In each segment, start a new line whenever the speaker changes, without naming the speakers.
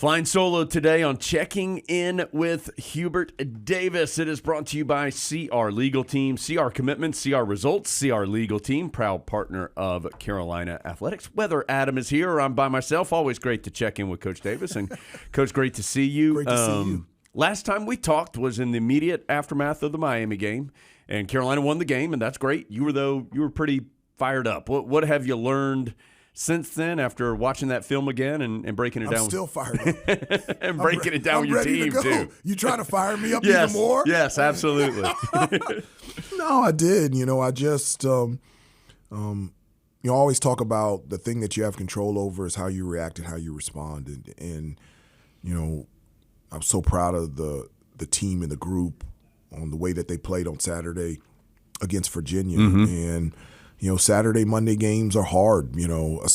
Flying solo today on Checking In with Hubert Davis. It is brought to you by CR Legal Team, CR Commitments, CR Results, CR Legal Team, proud partner of Carolina Athletics. Whether Adam is here or I'm by myself, always great to check in with Coach Davis. And, Coach, great to see you.
Great to see you.
Last time we talked was in the immediate aftermath of the Miami game, and Carolina won the game, and that's great. You were pretty fired up. What have you learned since then, after watching that film again and breaking it down?
I'm still fired up.
And breaking it down with your team, too.
You trying to fire me up
Yes,
even more?
Yes, absolutely.
No, I did. I just, you always talk about the thing that you have control over is how you react and how you respond. And I'm so proud of the team and the group on the way that they played on Saturday against Virginia.
Mm-hmm.
And Saturday, Monday games are hard. To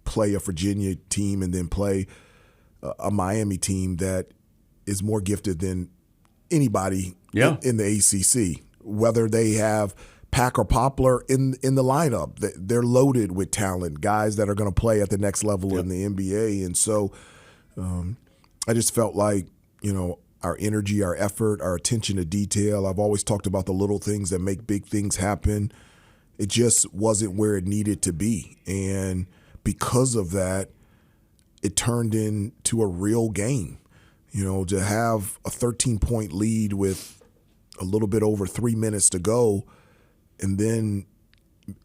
play a Virginia team and then play a Miami team that is more gifted than anybody in the ACC. Whether they have Pack or Poplar in the lineup, they're loaded with talent, guys that are going to play at the next level in the NBA. And so, I just felt like our energy, our effort, our attention to detail. I've always talked about the little things that make big things happen. It just wasn't where it needed to be. And because of that, it turned into a real game. To have a 13-point lead with a little bit over 3 minutes to go, and then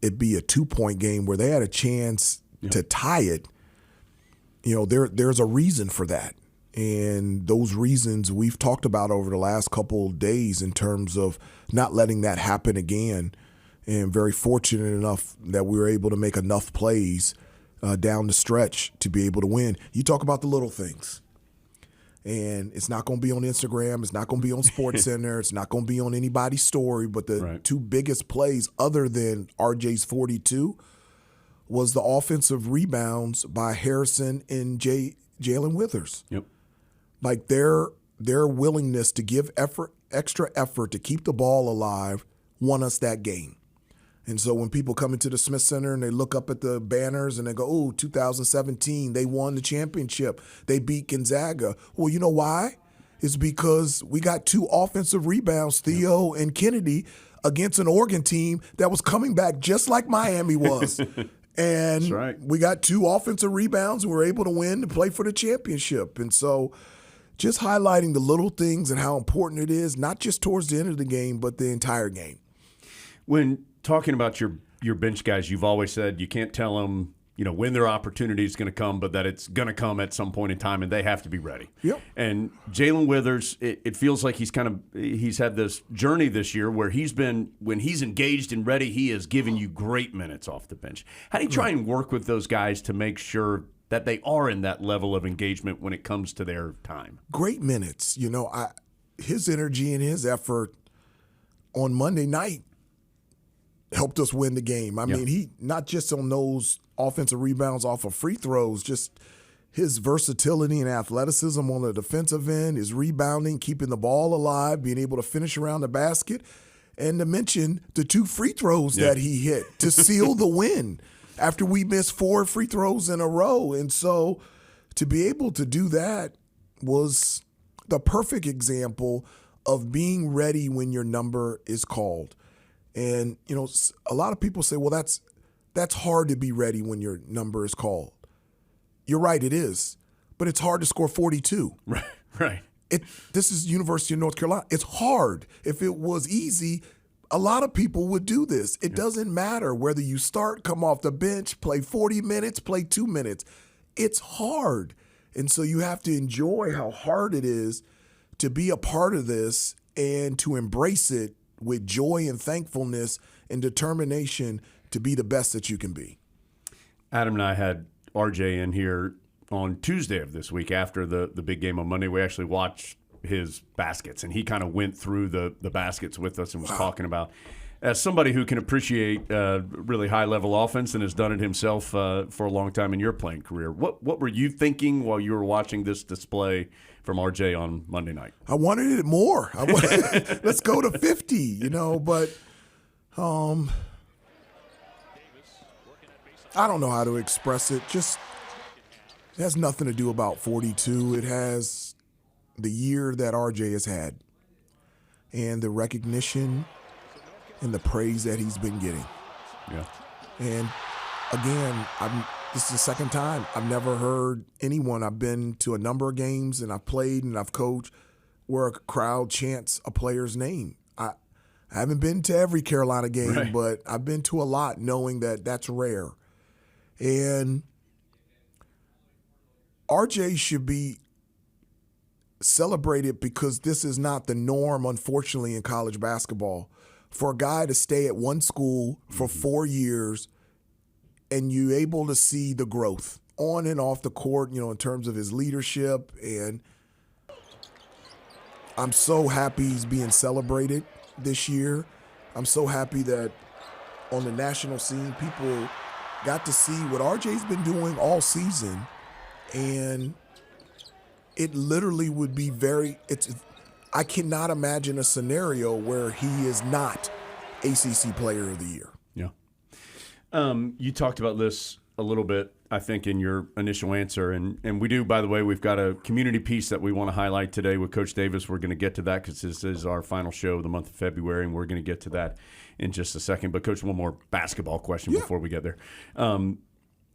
it be a 2-point game where they had a chance to tie it, there's a reason for that. And those reasons we've talked about over the last couple of days in terms of not letting that happen again. And very fortunate enough that we were able to make enough plays down the stretch to be able to win. You talk about the little things. And it's not going to be on Instagram. It's not going to be on SportsCenter. It's not going to be on anybody's story. But the two biggest plays other than RJ's 42 was the offensive rebounds by Harrison and Jalen Withers.
Yep.
Like their willingness to give extra effort to keep the ball alive won us that game. And so when people come into the Smith Center and they look up at the banners and they go, oh, 2017, they won the championship. They beat Gonzaga. Well, you know why? It's because we got 2 offensive rebounds, Theo and Kennedy, against an Oregon team that was coming back just like Miami was. And we got 2 offensive rebounds and we were able to win and play for the championship. And so just highlighting the little things and how important it is, not just towards the end of the game, but the entire game.
When talking about your bench guys, you've always said you can't tell them, when their opportunity is going to come, but that it's going to come at some point in time, and they have to be ready.
Yep.
And Jalen Withers, it feels like he's had this journey this year where when he's engaged and ready, he is giving you great minutes off the bench. How do you try and work with those guys to make sure that they are in that level of engagement when it comes to their time?
Great minutes. His energy and his effort on Monday night helped us win the game. I mean, he not just on those offensive rebounds off of free throws, just his versatility and athleticism on the defensive end, his rebounding, keeping the ball alive, being able to finish around the basket, and to mention the 2 free throws that he hit to seal the win after we missed 4 free throws in a row. And so to be able to do that was the perfect example of being ready when your number is called. And, a lot of people say, well, that's hard to be ready when your number is called. You're right, it is. But it's hard to score 42.
Right.
This is University of North Carolina. It's hard. If it was easy, a lot of people would do this. It doesn't matter whether you start, come off the bench, play 40 minutes, play 2 minutes. It's hard. And so you have to enjoy how hard it is to be a part of this and to embrace it with joy and thankfulness and determination to be the best that you can be.
Adam and I had RJ in here on Tuesday of this week after the big game on Monday. We actually watched his baskets, and he kind of went through the baskets with us and was talking about, as somebody who can appreciate really high-level offense and has done it himself for a long time in your playing career, what were you thinking while you were watching this display from RJ on Monday night?
I wanted it more. Let's go to 50, but I don't know how to express it. Just It has nothing to do about 42. It has the year that RJ has had and the recognition and the praise that he's been getting.
Yeah.
And again, this is the second time. I've never heard anyone. I've been to a number of games and I've played and I've coached where a crowd chants a player's name. I haven't been to every Carolina game,
right,
but I've been to a lot knowing that that's rare. And RJ should be celebrated because this is not the norm, unfortunately, in college basketball. For a guy to stay at one school for 4 years and you're able to see the growth on and off the court, in terms of his leadership. And I'm so happy he's being celebrated this year. I'm so happy that on the national scene, people got to see what RJ's been doing all season. And it literally would be I cannot imagine a scenario where he is not ACC Player of the Year.
Yeah. You talked about this a little bit, I think, in your initial answer. And we do, by the way, we've got a community piece that we want to highlight today with Coach Davis. We're going to get to that because this is our final show of the month of February, and we're going to get to that in just a second. But, Coach, one more basketball question before we get there.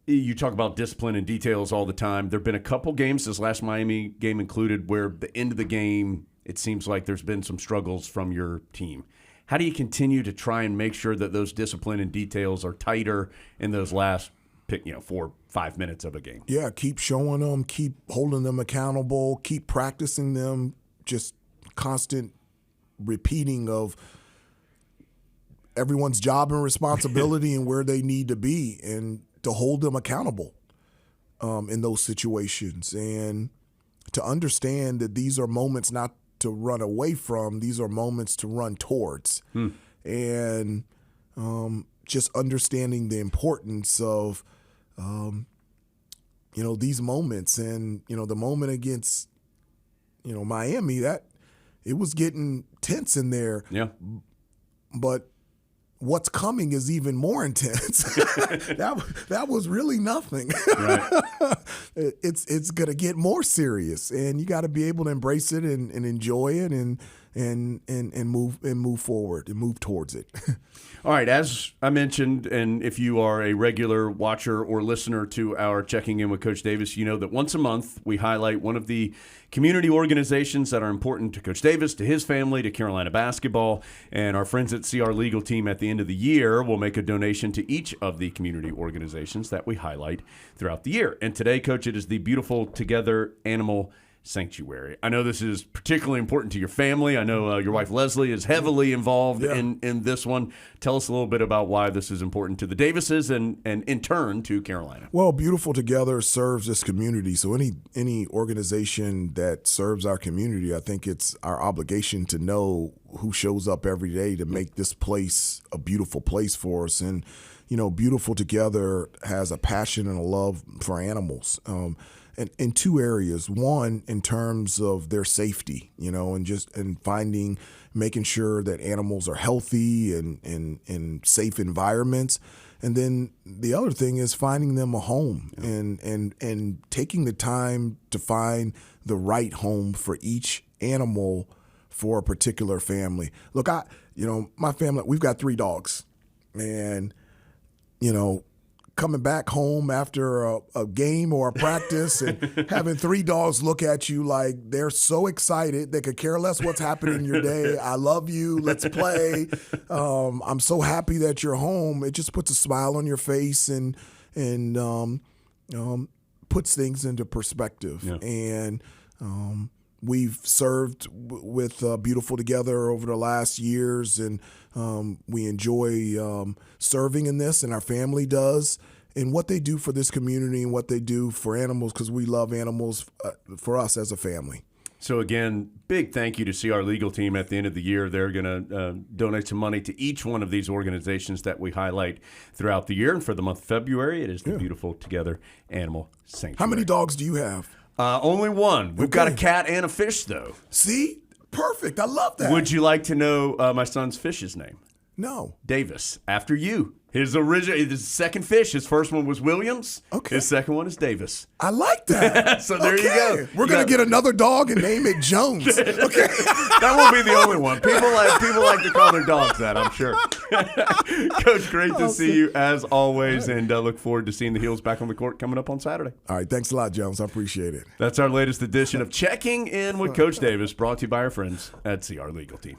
You talk about discipline and details all the time. There have been a couple games, this last Miami game included, where the end of the game, it seems like there's been some struggles from your team. How do you continue to try and make sure that those discipline and details are tighter in those last 4 or 5 minutes of a game?
Yeah, keep showing them, keep holding them accountable, keep practicing them, just constant repeating of everyone's job and responsibility and where they need to be, and to hold them accountable in those situations, and to understand that these are moments not to run away from, these are moments to run towards. And just understanding the importance of these moments. And the moment against Miami, that it was getting tense in there.
Yeah.
But what's coming is even more intense. That was really nothing.
Right.
It's gonna get more serious, and you got to be able to embrace it and enjoy it and move forward and move towards it.
All right, as I mentioned, and if you are a regular watcher or listener to our Checking In with Coach Davis, you know that once a month we highlight one of the community organizations that are important to Coach Davis, to his family, to Carolina basketball, and our friends at CR Legal Team at the end of the year will make a donation to each of the community organizations that we highlight throughout the year. And today, Coach, it is the Beautiful Together Animal Sanctuary. I know this is particularly important to your family. I know your wife Leslie is heavily involved in this one. Tell us a little bit about why this is important to the Davises and in turn to Carolina.
Well, Beautiful Together serves this community. So any organization that serves our community, I think it's our obligation to know who shows up every day to make this place a beautiful place for us. And Beautiful Together has a passion and a love for animals. And in two areas. One, in terms of their safety, and making sure that animals are healthy and in safe environments. And then the other thing is finding them a home and taking the time to find the right home for each animal for a particular family. Look, my family, we've got 3 dogs, and coming back home after a game or a practice and having 3 dogs look at you like they're so excited they could care less what's happening in your day. I love you. Let's play. I'm so happy that you're home. It just puts a smile on your face and puts things into perspective. Yeah. And we've served with Beautiful Together over the last years, and we enjoy serving in this, and our family does, and what they do for this community and what they do for animals, because we love animals for us as a family.
So, again, big thank you to CR Legal Team at the end of the year. They're going to donate some money to each one of these organizations that we highlight throughout the year. And for the month of February, it is the Beautiful Together Animal Sanctuary.
How many dogs do you have?
Only one. We've got a cat and a fish, though.
See? Perfect. I love that.
Would you like to know my son's fish's name?
No.
Davis, after you. His second fish, his first one was Williams.
Okay.
His second one is Davis.
I like that.
So there you go.
We're going to get another dog and name it Jones. Okay.
That won't be the only one. People like to call their dogs that, I'm sure. Coach, great to see you as always, and look forward to seeing the Heels back on the court coming up on Saturday.
All right. Thanks a lot, Jones. I appreciate it.
That's our latest edition of Checking In with Coach Davis, brought to you by our friends at CR Legal Team.